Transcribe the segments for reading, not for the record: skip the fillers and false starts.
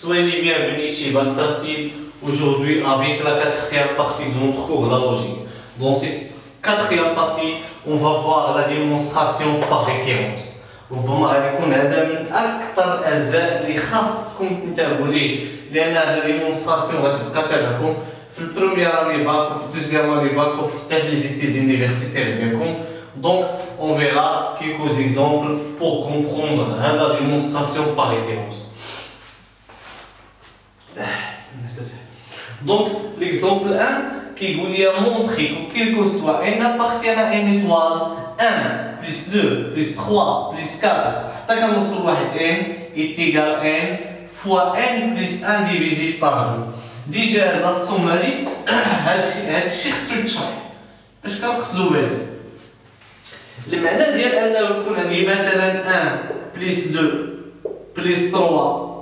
Soyez les bienvenus chez Bac Facile aujourd'hui avec la quatrième partie de notre cours la logique. Dans cette quatrième partie, on va voir la démonstration par récurrence. ربما غيكون هذا من أكثر الأجزاء اللي خاصكم تنتبهوا ليه لأن هذا ديمونستراسيون غتبقى تابعكم في البروميير اني باك وفي الدوزيام اني باك وفي حتى في لي زيتيد يونيفرسيتير ديالكم. Donc on verra quelques exemples pour comprendre la démonstration par référence. Donc l'exemple 1 qui vous a montré que quel que soit n appartient à une étoile 1 plus 2 plus 3 plus 4 حتى كنوصل لواحد n est égal n fois n plus 1 divisé par 2. ديجا هاد السوماري هادشي خصو يتشرح باش كنقصدو بالي. المعنى ديال انه يكون عندي مثلا 1 بليس 2 بليس 3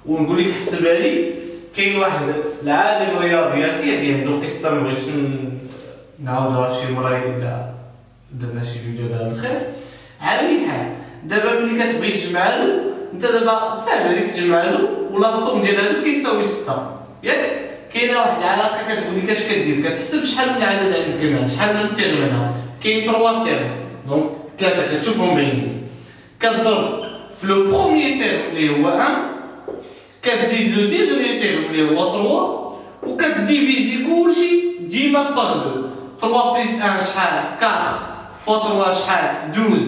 ونقول لك حسبها لي. كاين واحد العالم الرياضياتي هادي عنده قصه ما بغيتش نعاودوها شي مره الا درنا شي فيديو دابا بخير. على اي حال دابا ملي كتبغي تجمع له انت دابا ساهل عليك تجمع له ولا الصوم ديال هادو كيساوي 6 ياك. كاينه واحد العلاقه كتقول لك اش كدير كتحسب شحال من العدد عندك هنا شحال من تيرم هنا. كاين 3 تيرم دونك 3 كتشوفهم بعينيك كتضرب في لو بروميير تيرم اللي هو 1 كتزيد لو ديرنيير تيرم اللي هو 3 وكتديفيزي كلشي ديما باغ 2. 3 بلس 1 شحال 4 فوا 3 شحال 12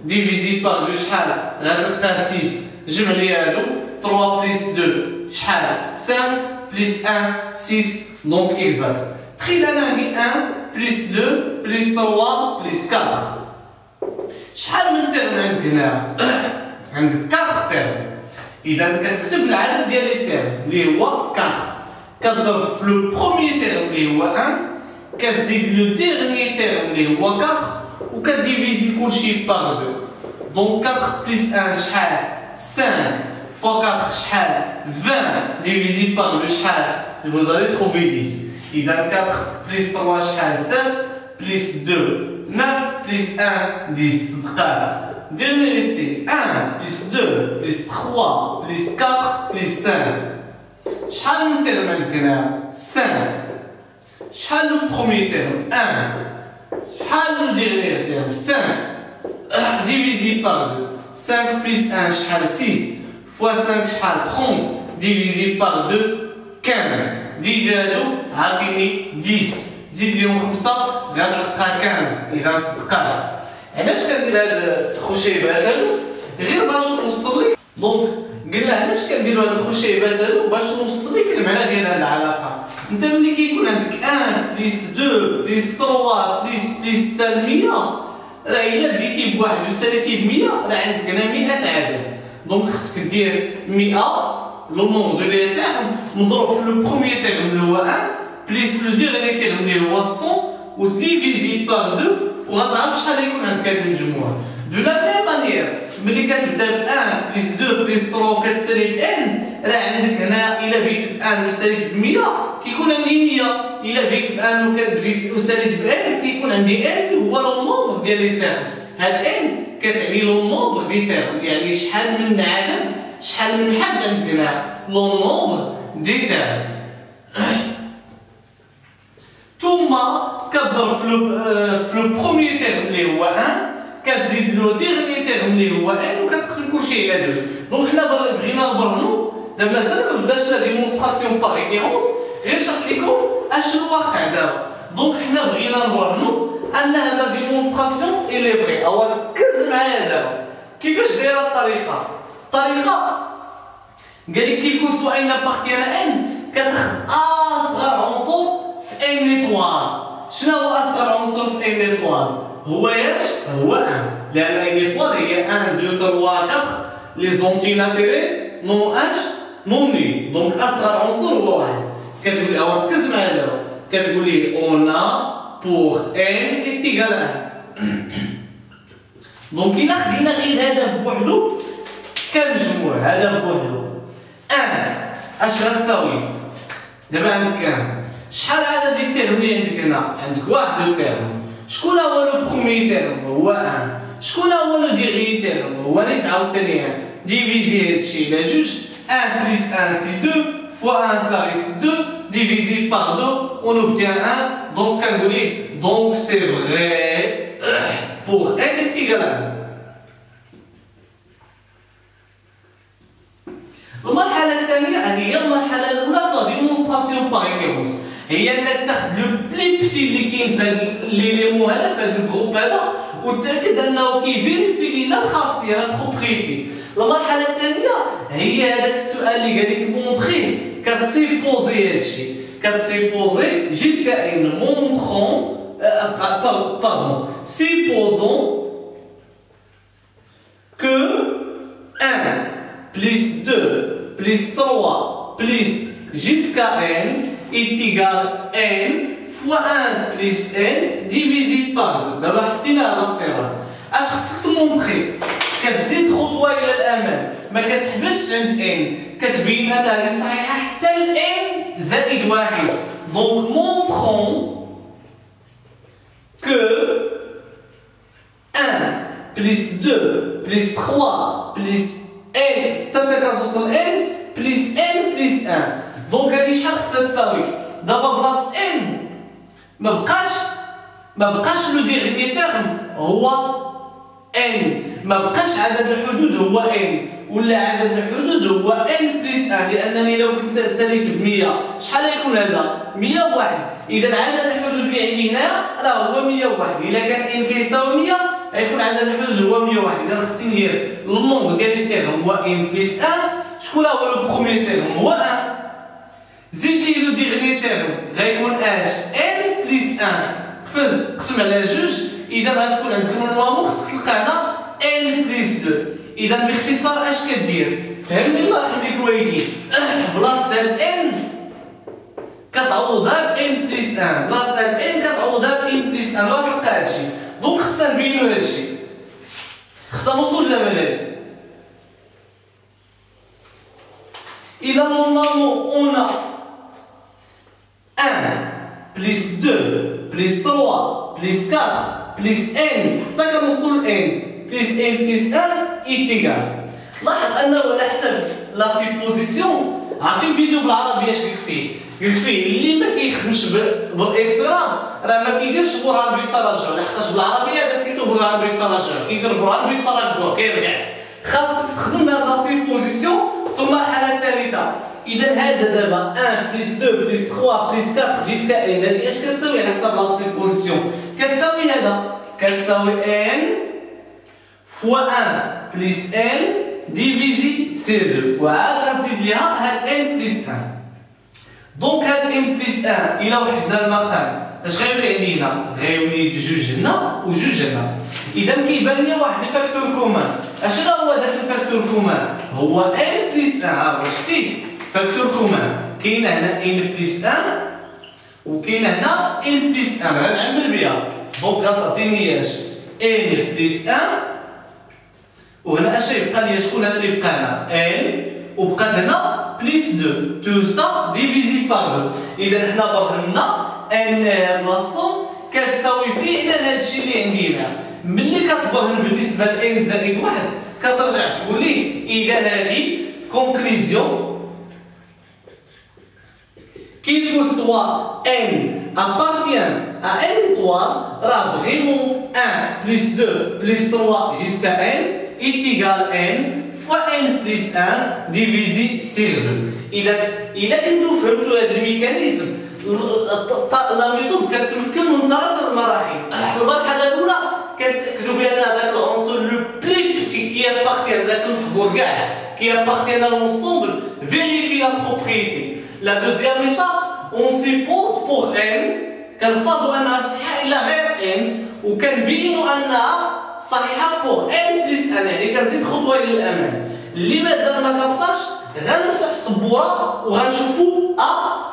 ديفيزي باغ 2 شحال غتلقى 6. جمع لي هادو 3 بلس 2 شحال 5 بلس 1 6 دونك اكزاكت. تخيل انا عندي 1 بلس 2 بلس 3 بلس 4 شحال من تيرم عندك هنا؟ عندك 4 تيرم. اذا كتكتب العدد ديال لي تيرم اللي هو 4 كتضرب في لو بروميير تيرم اللي هو 1 كتزيد لو ديرنيير تيرم اللي هو 4 وكديفيزي كلشي باغ 2. دونك 4 بلس 1 شحال 5 فوا 4 شحال 20 divisé par 2 شحال vous allez trouver 10. إذا 4 plus 3 شحال 7 plus 2 9 plus 1 10 صدقات. Dernier essai 1 plus 2 plus 3 plus 4 plus 5 شحال من تيرم عندك هنا 5 شحال لو بروميير تيرم 1 شحال لو ديرنيير تيرم 5 divisé par 2 5 plus 1 شحال 6 fois 5 شحال 30 divisé par 2 15. ديجا هادو عاطيني 10 زيد ليهم 5 غتلقى 15. إذا صدقات علاش كندير هاد الخشيبات هادو غير باش نوصل لك. دونك قلنا علاش كنديرو هاد الخشيبات هادو باش نوصل لك المعنى ديال هاد العلاقه. انت ملي كيكون عندك 1 بلس 2 بلس 3 بلس حتى 100 راه الا بديتي بواحد وساليتي ب 100 راه عندك هنا 100 عدد. دونك خصك دير 100 لو نومبر دو لي تيرم مضروب في لو بروميير تيرم اللي هو 1 بليس لو ديرنيير تيرم اللي هو 100 وتديفيزي باغ 2 وغتعرف شحال يكون عندك هاد المجموع. دو لا ميم مانيير ملي كتبدا ب 1 بلس 2 بلس 3 وكتسالي ب ان راه عندك هنا الا بديت ب 1 وساليت ب 100 كيكون عندي 100. الا بديت ب 1 وبديت وساليت ب ان كيكون عندي ان هو لو نومبر ديال لي تيرم. هاد ان كتعني لو نومبر دي تيرم يعني شحال من عدد شحال من حد عندك هنا لو نومبر دي تيرم. ثم كتضرب في لو بروميير تيرم اللي هو 1 كتزيد لو ديرنيير تيرم اللي هو ان وكتقسم كلشي على 2. دونك حنا بغينا نبرهنو دابا مازال ما بداش لا ديمونستراسيون باغ ريفيرونس غير شرحت لكم اشنو واقع دابا. دونك حنا بغينا نبرهنو ان هاد لا ديمونستراسيون الي فري. او ركز معايا دابا كيفاش دايره الطريقه. قال لك كيكون سوا ان بارتيان ان كتاخذ اصغر عنصر في ان ايطوال. شنو هو اصغر عنصر في ان ايطوال؟ هو اش؟ هو 1 لان ان ايطوال هي 1 2 3 4 لي زونتيناتيري نون اش نون ني. دونك اصغر عنصر هو 1. كتقول لي ركز معايا دابا كتقول لي اون بور ان est égal à 1. دونك الا خدينا غير هذا بوحدو كنجموع هذا بوحدو 1 اش غتساوي؟ دابا عندك 1 شحال عدد لي تيرم اللي عندك هنا؟ عندك واحد لو تيرم. شكون هو لو بروميير تيرم؟ هو 1. شكون هو لو ديرنيير تيرم؟ هو اللي تعاود ثاني 1 ديفيزي هادشي على 2 1 plus 1 c'est 2, fois 1 ça reste 2, divisé par 2, on obtient 1, donc donc c'est vrai pour n est égal à 1. المرحلة الثانية هي المرحلة الأولى في لا ديمونستراسيون باغ ريفيرونس، هي أنك تاخذ لو بلي بتي اللي كاين في هذا ليليمون هذا في هذا الجروب هذا وتأكد أنه كيفيريفي لينا الخاصية لا بروبريتي. المرحلة الثانية هي هذاك السؤال اللي قال لك مونطري كتسيبوزي هادشي، كتسيبوزي جيسكا ان مونطرون pardon, supposons que 1 plus 2 plus 3 plus jusqu'à n est égal à n fois 1 plus n divisé par 2. دابا حطينا هذا الافتراض. اش خصك تمونطري؟ كتزيد خطوه الى الامام، ما كتحبسش عند n، كتبين انها اللي صحيحه حتى ل n زائد 1. دونك montrons que 1 plus 2 plus 3 plus n حتى كتوصل n plus n plus 1. دونك هادي شحال خصها تساوي؟ دابا بلاص n ما بقاش لو ديغني تيرم هو n، ما بقاش عدد الحدود هو n، ولا عدد الحدود هو n بلس 1، لانني لو كنت ساليت ب 100 شحال غيكون هذا؟ 101. اذا عدد الحدود اللي عندي هنايا راه هو 101. الا كان n كيساوي 100 غيكون عدد الحدود هو 101. اذا خصني ندير النومبر ديال لي تيرم هو n بلس 1. شكون هو لو بروميير تيرم؟ هو 1. زيد لي لو ديغني تيرم غيكون اش؟ n بلس 1 قسم على جوج. اذا غتكون عندك النوامبر خصك تلقى هنا n بلس 2. اذا باختصار اش كدير؟ فهمني الله يرحم ليك الوالدين، بلاصه هاد n كتعوضها ب n بلس 1، بلاصه هاد n كتعوضها ب n بلس 1. غتلقى هادشي. دونك خصنا نبينو هادشي، خصنا نوصل دابا لهادي. اذا نورمالمون اون 1 plus 2 plus 3 plus 4 plus n حتى كنوصلوا ل n plus n plus 1 est égal. لاحظ انه على حسب لا سيبوزيسيون عرفتي الفيديو بالعربي اش قلت فيه اللي ما كيخدمش بالافتراض راه ما كيديرش برهان بالترجع، لحقاش بالعربيه هذا سميتو برهان بالترجع، كيدير برهان بالترجع كيرجع. خاصك تخدم هاد لا سيبوزيسيون في المرحله الثالثه. اذا هذا دابا 1 بلس 2 بلس 3 بلس 4 جيسكا ان هذه اش كتساوي على حسب لا سيبوزيسيون؟ كتساوي هذا، كتساوي n فوا 1 بلس n ديفيزي سي 2، وعاد غنزيد ليها هاد n بلس 1. دونك هاد n بلس 1 الى وحدنا المقام اش غيولي عندي هنا؟ غيولي جوج هنا وجوج هنا. اذا كيبان لي واحد الفاكتور كومان. اشنو هو داك الفاكتور كومان؟ هو n بلس 1. عرفت شتي؟ فاكتور كومان كاين هنا n بلس 1 وكاين هنا n بلس 1 غنعمل بها. دونك غتعطيني اش؟ n بلس 1 وهنا اش يبقى لي؟ شكون هذا اللي بقى هنا؟ n وبقات هنا بلس 2 تو سا ديفيزي بار 2. اذا حنا برهنا ان لاصون كتساوي فعلا هادشي اللي عندي هنا. ملي كتبرهن بالنسبه ل n زائد 1 كترجع تقول لي اذا هذه كونكليزيون qu'il que soit n appartient à n étoile, rend vraiment 1 plus 2 plus 3 jusqu'à n est égal à n fois n plus 1 divisé sur 2. إذا كنتو فهمتوا هذا الميكانيزم لا ميثود كتمكن من ثلاث المراحل. المرحلة الأولى كتأكدوا بأن هذاك العنصر لو بلي بتي كي appartient هذاك المحبور كاع كي appartient à l'ensemble vérifie la propriété. La deuxième étape, on suppose pour n كنفترضوا انها صحيحه الى غير n وكنبينوا انها صحيحه pour n plus 1، يعني كنزيد خطوه الى الامام. اللي مازال ما كبطاش غنمسح السبوره وغنشوفوا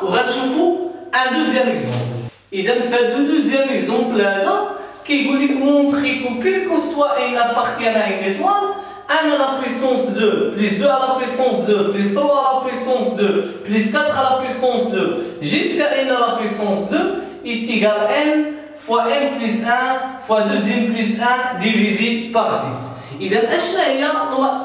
وغنشوفوا ان دوزيام اكزومبل. اذا في هذا الدوزيام اكزومبل هذا كيقول لك مونطري كو كيلكو سوا ان appartient à une étoile 1 à la puissance 2, plus 2 à la puissance 2, plus 3 à la puissance 2, plus 4 à la puissance 2, jusqu'à n à la puissance 2 est égal à n fois n plus 1 fois deuxième plus 1 divisé par 6. إذا أشنا هي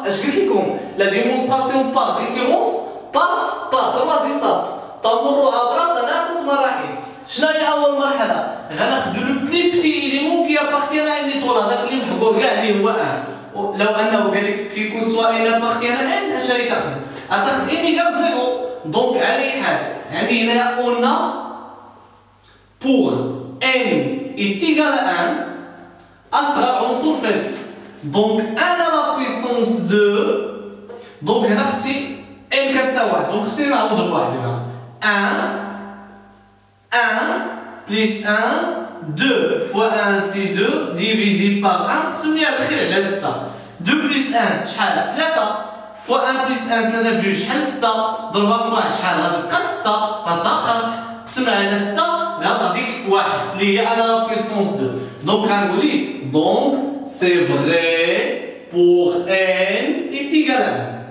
اش قلت لكم لا ديمونستراسيون باغ ريكورونس باس باغ 3 إيتاب تمر عبر 3 مراحل. شنو هي أول مرحلة؟ غناخدو لو بلي بتي إليمون كي أبارتيان أ إن إيطوال هذاك اللي محقور كاع اللي هو 1. لو أنه قال لك كي يكون سوا إن أبارتيان أ إن اش غادي تاخذ؟ غتاخذ إن إيكال 0. دونك على أي حال عندي هنايا أونا بوغ n est égal à 1 أصغر عنصر فردي. دونك أنا لا بويسونس 2 دونك هنا خصني n كتساوي 1 دونك خصني نعوض بواحد هنا 1 plus 1 2 fois 1 c'est 2 divisé par 1 سميها بخير على 6. 2 plus 1 شحال 3 fois 1 plus 1 3 في 2 شحال 6 ضربها في 1 شحال غتبقى 6 راسها قاصح قسم على 6 غتعطيك 1 اللي هي انا لا بويسونس 2. دونك غنقول لك دونك سي فري pour n est égal à 1.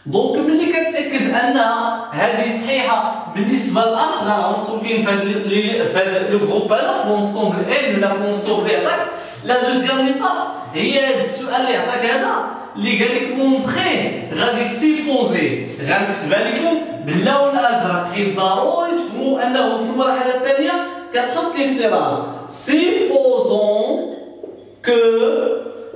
دونك ملي كتأكد انها هذه صحيحه بالنسبه لاصغر عنصر كاين في هذا لو جروب هذا في لونسومبل n ولا في لونسومبل اللي عطاك لا دوزيام ايطاب هي هذا السؤال اللي عطاك هذا اللي قال لك مونطخيه غادي تسيبوزي غنكتبها لكم باللون الازرق حيت ضروري تفهموا انه في المرحله الثانيه كتحط الافتراض. سيبوزون كو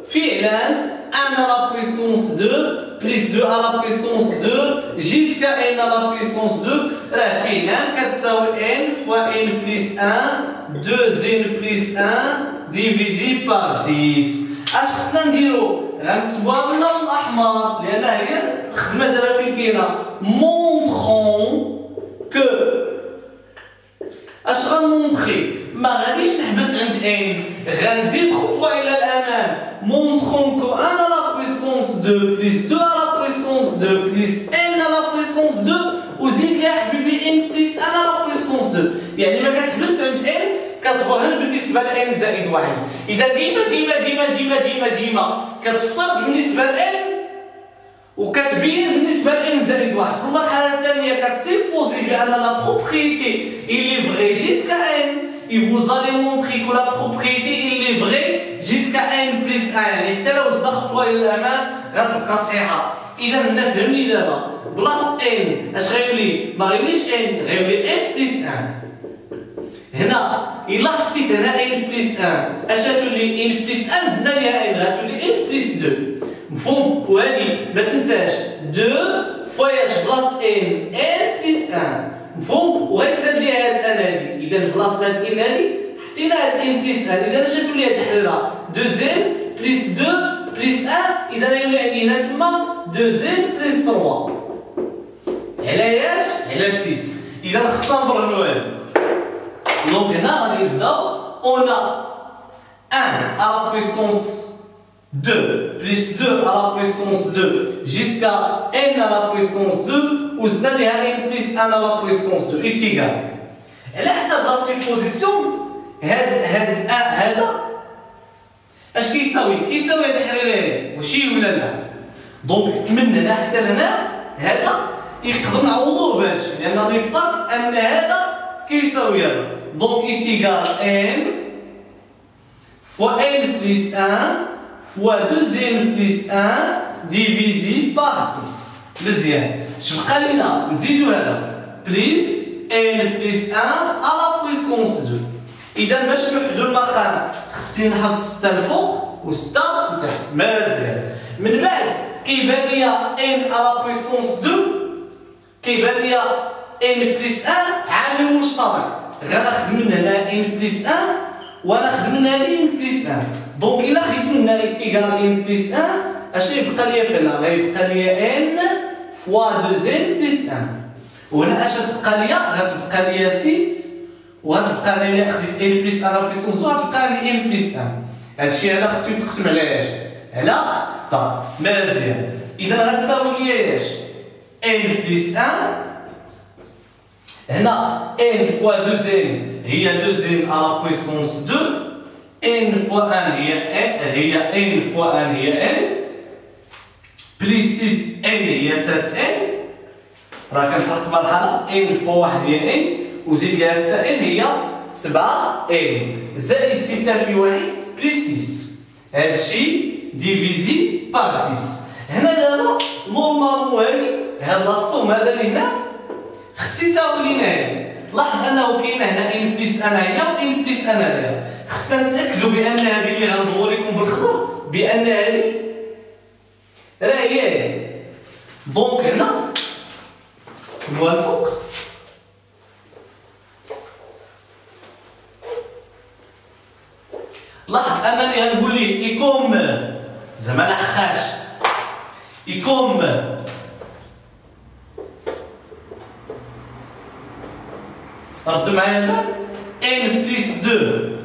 فعلا ان لا بويسونس 2 بلس 2 à la puissance 2 jusqu'à n à la puissance 2 راه فعلا كتساوي n fois n plus 1 2n plus 1 divisé par 6. اش خصنا نديرو؟ غنكتبوها باللون الاحمر لان هي الخدمه دابا فين كاينه. مونطخون كو اش غنمونطخي؟ ما غاديش نحبس عند n غنزيد خطوه الى الامام. مونطخون كو ان à la puissance 2 plus 2 à la puissance 2 plus n à la puissance 2 وزيد ليها حبيبي n plus 1 à la puissance 2. يعني ما كتحبس عند n كتبرهن بالنسبه ل n زائد 1. اذا ديما ديما ديما ديما ديما ديما كتفترض بالنسبه ل n وكتبين بالنسبه ل n زائد 1. في المرحله الثانيه كتسيبوزي بان لا بروبريتي il est vrai jusqu'à n et vous allez montrer que la propriété il est vrai jusqu'à n plus 1 يعني حتى لو زدنا خطوه الى الامام غتبقى صحيحه. اذا هنا فهمني دابا بلاص n اش غيولي؟ ما غيوليش n غيولي n plus 1. هنا إلا حطيت هنا n plus 1 اش غتولي؟ n plus 1 زدنا ليها n غتولي n plus 2. مفهوم؟ وهادي ما تنساش 2 فواياش بلاص n n plus 1 مفهوم؟ وغيتزاد ليها هاد n هادي. إذا بلاص هاد n هادي حطينا هاد n plus 1. إذا اش غتولي هاد الحلة؟ 2n plus 2 plus 1 إذا غيولي عندي هنا تما 2n plus 3 على ياش؟ على 6. إذا خصنا نبرهنو هادي. دونك هنا غادي نبداو on a 1 à la puissance 2 plus 2 à la puissance 2 jusqu'à n à la puissance 2 وزدنا ليها n plus 1 à la puissance 2 est égal. على حسب لا سيبوزيسيون هذا اش كيساوي؟ كيساوي هاد الحريره هادي واش ولا لا؟ دونك من هنا حتى لهنا هذا يقدر نعوضوه بهادشي لان غنفترض ان هذا كيساوي هذا. دونك est égal n fois n plus 1 fois 2n plus 1 divisé par 6. مزيان. اش بقى لينا؟ نزيدو هذا بليس n plus 1 à la puissance 2. إذا باش نوحدو المقام خصني نحط 6 الفوق و 6 لتحت. مزيان. من بعد كيبان ليا n à la puissance 2 كيبان ليا n plus 1 عامل مشترك. غناخد من هنا n plus 1 وناخد من هنا n plus 1. دونك إلا خديت من هنا إيتيغال n plus 1 اش يبقى ليا في هنا؟ غيبقى ليا n فوا 2n plus 1. وهنا اش غتبقى ليا؟ غتبقى ليا 6 وغتبقى ليا خديت n plus 1 على بيسونس 2 غتبقى لي n plus 1. هادشي هذا خصو يتقسم على اش؟ على 6. مزيان. إذا غتساوي ليا اش؟ n plus 1 هنا n fois 2n هي 2n à la puissance 2 n fois 1 هي n fois 1 هي n plus 6 n هي 7n راه كنحط مرحلة n fois 1 هي n وزيد لها 6 ان هي 7 ان زائد 6 في 1 بلس 6. هادشي ديفيزي بار 6. هنا دابا نورمالمون هاد لاصوم هذا اللي هنا خص يساوي لينا هادي. لاحظ انه كاينه هنا ان بلس انا هي و ان بلس انا هي. خصنا نتاكدوا بان هذه اللي غندور لكم بالخضر بان هذه راه هي هذه. دونك هنا نوافق لاحظ انني غنقول ليه يكون زعما لحقاش يكون رد معايا البال ان بلس 2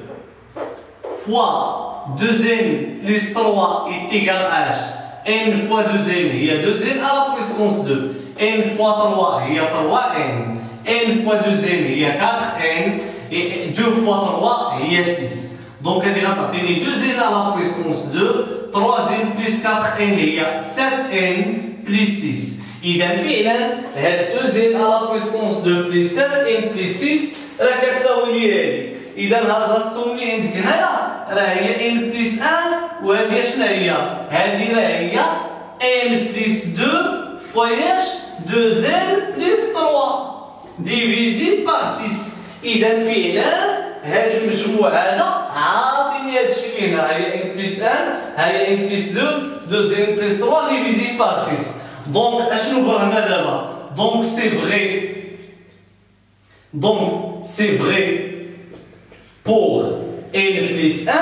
فوا 2n بلس 3 يتيغال اش n فوا 2n هي 2n على بويسونس 2 n فوا 3 هي 3n n فوا 2n هي 4n 2 فوا 3 هي 6. دونك هادي غتعطيني 2n على بويسونس 2 3n بلس 4n هي 7n بلس 6. إذا فعلا هاد 2n على بويسونس 2 بلس 7n بلس 6 راه كتساوي لي هادي. إذا هاد الرسوم اللي عندك هنايا راه هي n بلس 1 وهادي شنو هي؟ هادي راه هي n بلس 2 فواياش 2n بلس 3 ديفيزي بار 6. إذا فعلا هاد المجموع هذا عاطيني هادشي اللي هنا هي n بلس 1 هي n بلس 2 2n بلس 3 ديفيزي بار 6. دونك اشنو برهنا دابا؟ دونك سي فغي دونك سي فغي pour n plus 1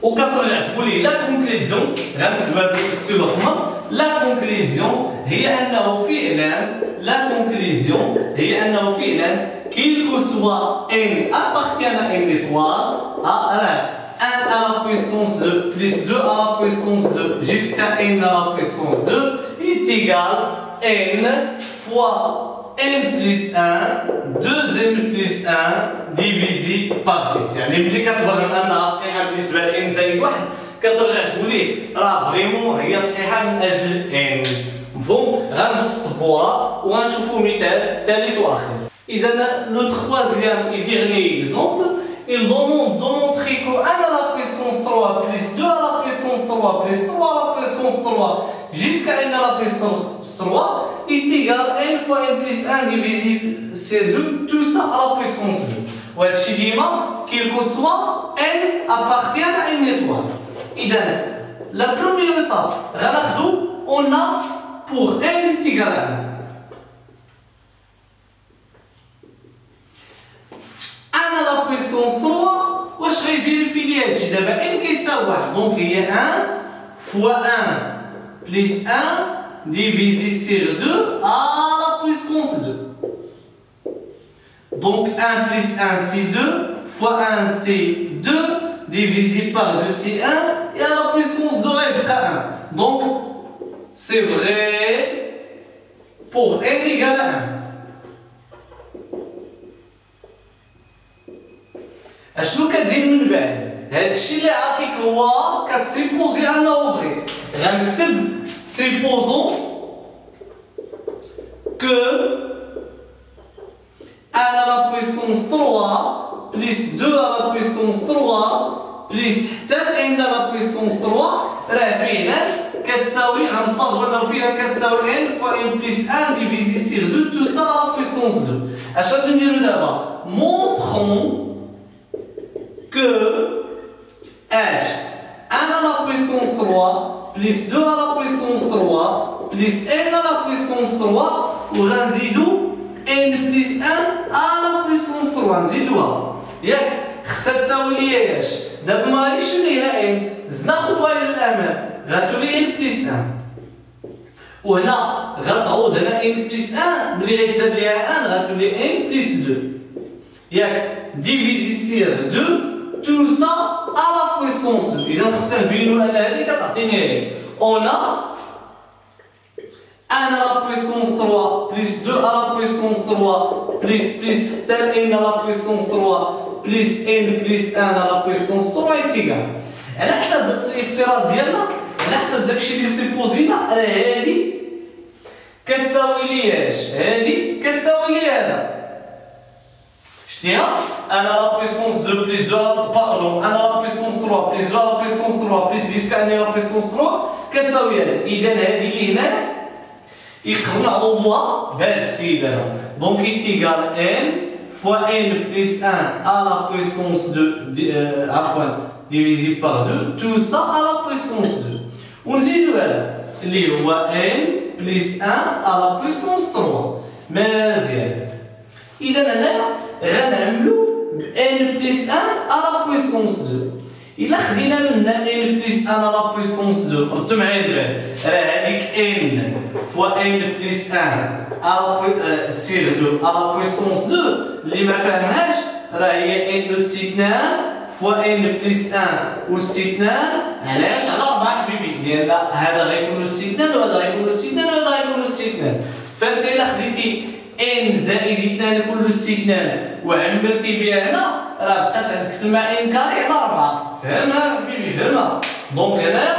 وكترجع تقول لي لا كونكليزيون غنكتبها بالسلو احمر. لا كونكليزيون هي انه فعلا لا كونكليزيون هي انه فعلا كيلكو سوا n appartient à n étoile راه 1 à la puissance 2 plus 2 à la puissance 2 jusqu'à n à la puissance 2 est égal n fois n plus 1 2n plus 1 divisé par 6. يعني ملي كتبغي انها صحيحه بالنسبه ل n زائد 1 كترجع تقول لي راه فريمون هي صحيحه من اجل n. مفهوم؟ غنصبوها وغنشوفوا مثال ثالث واخر. اذا لو troisième et dernier exemple il demande de montrer que 1 à la puissance 3 plus 2 à la puissance 3 plus 3 à la puissance 3 jusqu'à n à la puissance 3 est égal à n fois n plus 1 divisé sur 2, tout ça à la puissance 2. وهادشي ديما quel que soit n appartient à n étoile. إذا la première étape غناخدو on a pour n est égal à 1. 1 à la puissance 3 واش غيفيريفي لي هادشي دابا n كيساوي 1 دونك هي 1 fois 1 plus 1 divisé sur 2 à la puissance 2. Donc 1 plus 1 c'est 2 fois 1 c'est 2 divisé par 2 c'est 1 et à la puissance 2 غيبقى 1. Donc c'est vrai pour n égale à 1. اشنو كدير من بعد؟ هادشي اللي عاطيك هو كتسيبوزي انه فري. غنكتب سيبوزون كو 1 à la puissance 3 plus 2 à la puissance 3 plus حتى n à la puissance 3 راه فعلا كتساوي غنفترضوا انه فعلا كتساوي n fois n plus 1 divisé sur 2 tout ça à la puissance 2. اش غادي نديرو دابا؟ montrons que h 1 à la puissance 3 plus 2 à la puissance 3 plus n à la puissance 3 وغنزيدو n plus 1 à la puissance 3 نزيدوها ياك خصها تساوي لي اش دابا ما غاديش نولي هنا n زدنا خطوه للامام غتولي n plus 1 وهنا غتعوض هنا n plus 1 ملي غيتزاد ليها 1 غتولي n plus 2 ياك ديفيزي سير 2 tout ça à la puissance 2. إذا خصنا نبينو أن هذه كتعطيني هذه. On a 1 à la puissance 3 plus 2 à la puissance 3 plus tel n à la puissance 3 plus n plus 1 à la puissance 3 est égal. على حسب الافتراض ديالنا على حسب داكشي اللي سيبوزينا راه هذه كتساوي لي اش؟ هادي كتساوي لي هذا. شتيها؟ انا لا بويسونس 2 بليس 2 باردون، انا لا بويسونس 3 بليس 2 لا بويسونس 3 بليس جيسكا ان لا بويسونس 3 كتساوي هذا. اذا هادي اللي هنا يقدروا نعوضوها بهاد السيد هذا. دونك ايتيغال ان فوا ان بليس 1 ا لا بويسونس 2 عفوا ديفيزي بار 2 تو سا ا لا بويسونس 2 ونزيدو هذا اللي هو ان بليس 1 ا لا بويسونس 3. مزيان. اذا هنا غنعملو ان بليس 1 ا لا بويسونس 2. إلا خدينا منا ان بليس 1 ا لا بويسونس 2 ردوا معايا البال، راه هذيك ان فوا ان بليس 1 ا سير 2 ا لا بويسونس 2 اللي ما فاهمهاش راه هي ان أس 2 فوا ان بليس 1 أس 2 علاش؟ على 4 حبيبي، لأن هذا غيكون أس 2 وهذا غيكون أس 2 وهذا غيكون أس 2. فأنت إلا خديتي ان زائد 2 كل أس 2 وعملتي بها هنا راه بقات عندك تما ان كاري على 4. فهمها حبيبي فهمها؟ دونك هنايا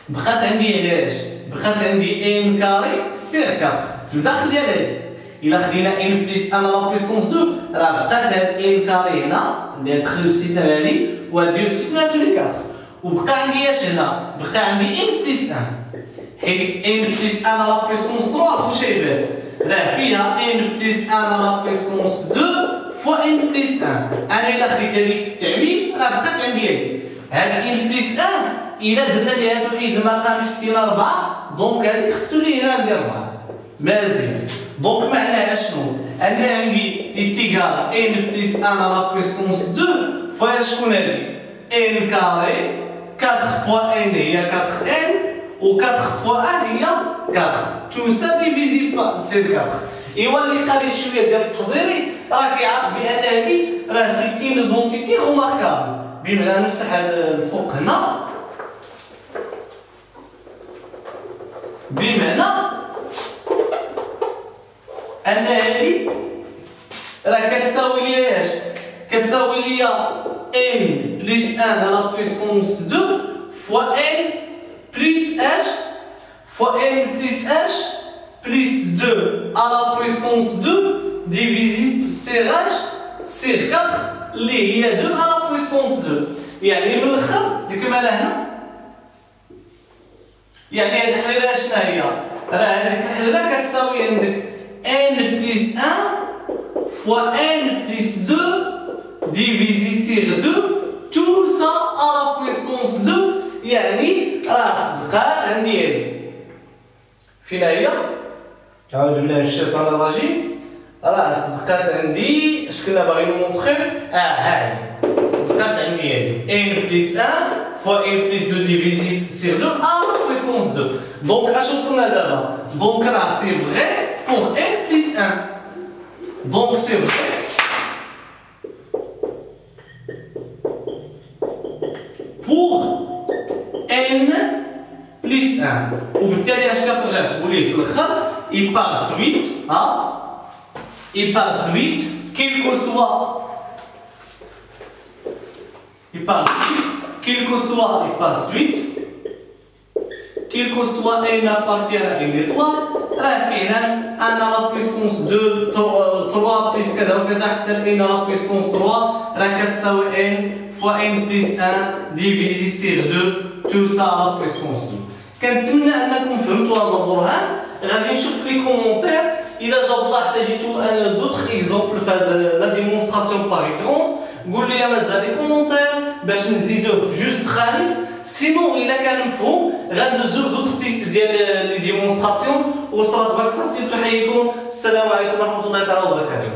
بقات عندي علاش؟ بقات عندي ان كاري سير 4 في الداخل ديال هادي. إلا خدينا ان بليس 1 لا بويسونس 2 راه بقات هاد ان كاري هنا اللي دخل لسيدنا هادي وهادي لسيدنا تولي 4. وبقى عندي اش هنا؟ بقى عندي ان بليس 1 حيت ان بليس 1 لا بويسونس 3 الخشيبات راه فيها ان بليس 1 لا بويسونس 2 فوا ان بليس 1. انا الا خديت هادي في التعويض راه بقات عندي هادي. هاد ان بليس 1 الا درنا ليها توحيد المقام حطينا 4 دونك هادي خصو لي هنا ندير 4. مزيان. دونك معناها شنو؟ انا عندي ايتيغال ان بليس 1 لا بويسونس 2 فوا شكون هادي؟ ان كاري 4 فوا ان هي 4 ان و 4 فوا 1 هي 4. تو سا ديفيزي با سي 4. ايوا اللي قاري شويه ديال التحضيري راه كيعرف بان هادي راه سيتي لو دونتيتي روماركابل. بمعنى نمسح هذا الفوق هنا بمعنى ان هادي راه كتساوي لي اش؟ كتساوي لي ان بليس 1 لا بويسونس 2 فوا ان بليس اش فوا ان بليس اش بليس 2 à la puissance 2 divisé sur 4 اللي هي 2 à la puissance 2. يعني من الاخر الكماله هنا يعني هذه الحليله شنو هي؟ راه هذيك الحليله كتساوي عندك n بليس 1 فوا n بليس 2 divisé sur 2 tout ça à la puissance 2. يعني راه صدقات عندي هذه فين هي؟ عاود بالله الشيطان الرجيم. راه صدقات عندي اش كنا باغيين نمونطخيو؟ هاي صدقات عندي هادي ان بليس 1 فوا ان بليس 2 ديفيزي سير 2 ا بويسونس 2. دونك اش وصلنا دابا؟ دونك راه سي فغي بور ان بليس 1. دونك سي فغي بور ان بليس 1. وبالتالي اش كترجع تقول ليه في الاخر؟ il part suite à quel que soit n appartient à une étoile راه فعلا انا لا بويسونس 2 3 بليس كذا وكذا حتى n لا بويسونس 3 راه كتساوي n فوا n بليس 1 ديفيزي سير 2 تو سا لا بويسونس 2. كنتمنى انكم فهمتوا هذا البرهان. غادي نشوف لي كومونتير الا جا الله احتاجيتو انا دوطخ اكزومبل في هاد لا ديمونستراسيون باغ ريكونس قول لي مازال لي كومونتير باش نزيدوه في جوج خامس. سينون الا كان مفهوم غندوزو دوطخ تيب ديال لي ديمونستراسيون وصلات باك فاسيل. تحييكم السلام عليكم ورحمه الله تعالى وبركاته.